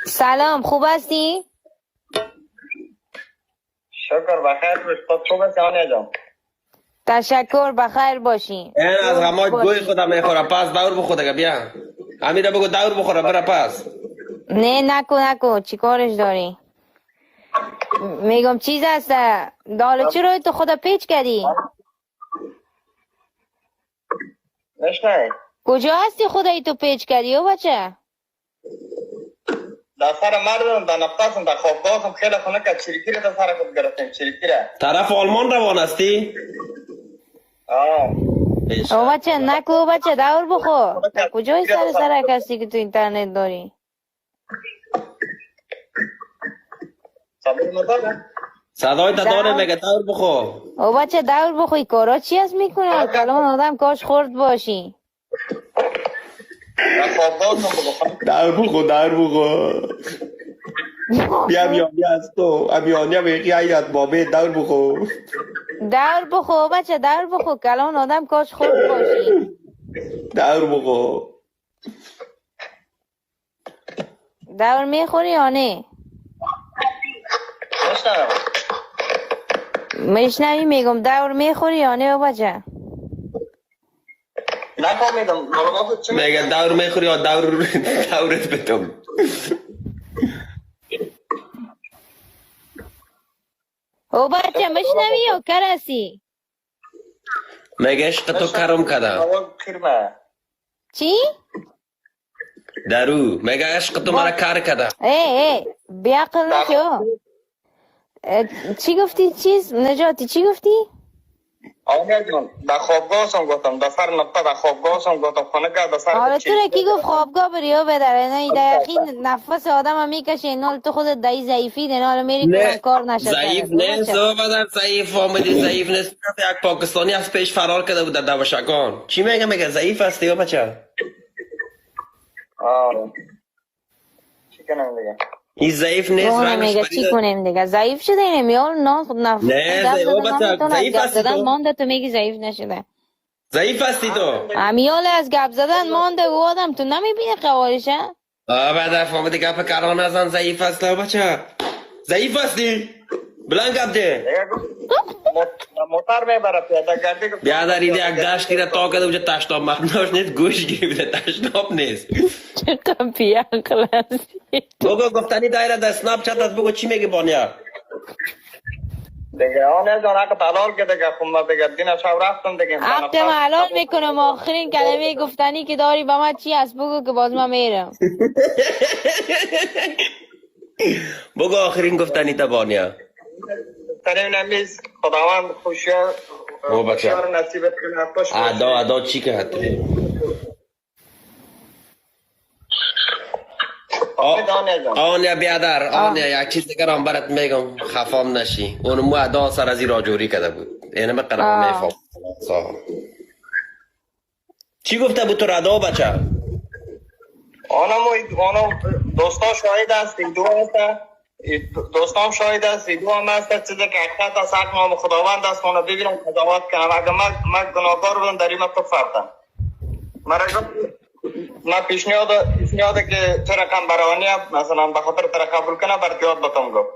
سلام، خوب هستی؟ شکر بخیر باش. خود خوب است آنیا جان؟ تشکر، بخیر باشی. این از غمای گوی خودم میخوره. پس دور بخور دیگه. بیا امیره بگو دور بخوره بره. پس نه نکو چی کارش داری؟ میگم چیز هست داله چی روی تو خدا پیچ کردی؟ نشنه کجا هستی خدایی تو پیچ کردی او بچه؟ در سر مردم در نفسم در خوابگاهم خیلی خونه که چریکی را در سر خود گرفتیم. چریکی را طرف آلمان روان هستی؟ او بچه نکو بچه دور بخور. در کجای سرک هستی که تو اینترنت داری؟ صدای تا داره میگه دور بخور. او بچه دور بخوی. کارا چی هست میکنه؟ کلام آدم کاش خورد باشی. در خوابگاهم بخونم. دور بخور دور بخور. بیا امیانی از تو. امیانی هم یکی حیات بابه دور بخور. دور بخور بچه دور بخور. کلام آدم کاش خورد باشی. دور بخور. دور میخوری یا نه؟ نشنه میشنوی میگم دور میخوری یا نه او بچه؟ نفهمیدم. میگه دور میخوری یا دورت بدم. او بچه میشنوی یا کرسی؟ میگه عشق تو کرم کده. چی؟ درو میگه عشق تو مرا کار کده. ای بیاقل نشو. چی گفتی چیز؟ نجاتی چی گفتی؟ آنیا جان در خوابگاهم گفتم. در سر نقطه در خوابگاهم گفتم خونه که در سر حالا تو را کی گفت خوابگاه بری و بدره؟ نه دقیقی نفس آدم هم میکشه. اینال تو خودت دایی ضعیفی اینال میری کنم کار نشد. ضعیف نیست و بدن ضعیف آمدی. ضعیف نیست. یک پاکستانی از پیش فرار کرده بود در دوشکان. چی میگه ضعیف هستی و بچه؟ چی کنم دیگه؟ این ضعیف نیست. میگه چی کنیم دیگه؟ ضعیف شده اینه میال نه ضعیف هستی تو. مانده تو میگی ضعیف نشده. ضعیف هستی تو. امیال از گپ زدن مانده و آدم تو نمیبینی قوارشه؟ بعد فهمیدی گپ کران نزن. ضعیف هستی و بچه. ضعیف هستی بلند گپ ده. موتر میبره پیاده گردی. بیا در ایده یک دشتی را تا کده وجه تشتاب مبناش نیست. گوش گیرده تشتاب نیست. چقدر بیاقل هستی. بگو گفتنی دایره در سناب چت هست. بگو چی میگی بانیا دیگه آنیا جان اگه تلال که دیگه خب ما دیگه دین شب رفتم دیگه عقد حلال میکنم. آخرین کلمه گفتنی که داری با من چی هست بگو که باز من میرم. بگو آخرین گفتنی تا بانیا. ترین نمیز خداوند خوشیار او بچه نصیبت کنه. ادا چی که حتی آنیا بیادر. آنیا یک چیز دیگر هم برات میگم خفام نشی. اون مو ادا سر از این راجوری کده بود. اینه من قرار میفهم. چی گفته بود تو ادا بچه؟ آنو دوستا شاهد است. دو هست. دوستان شاهد است. دو هم هست. چیزی که حقیقت است. حق نام خداوند است. اونو ببینم قضاوت کنم. اگه من گناهکار بودم در این تو فردم. من پیشنهاد که تو رقم برای آنیا مثلا به خاطر تر قبول کنه برات یاد بتم گفت.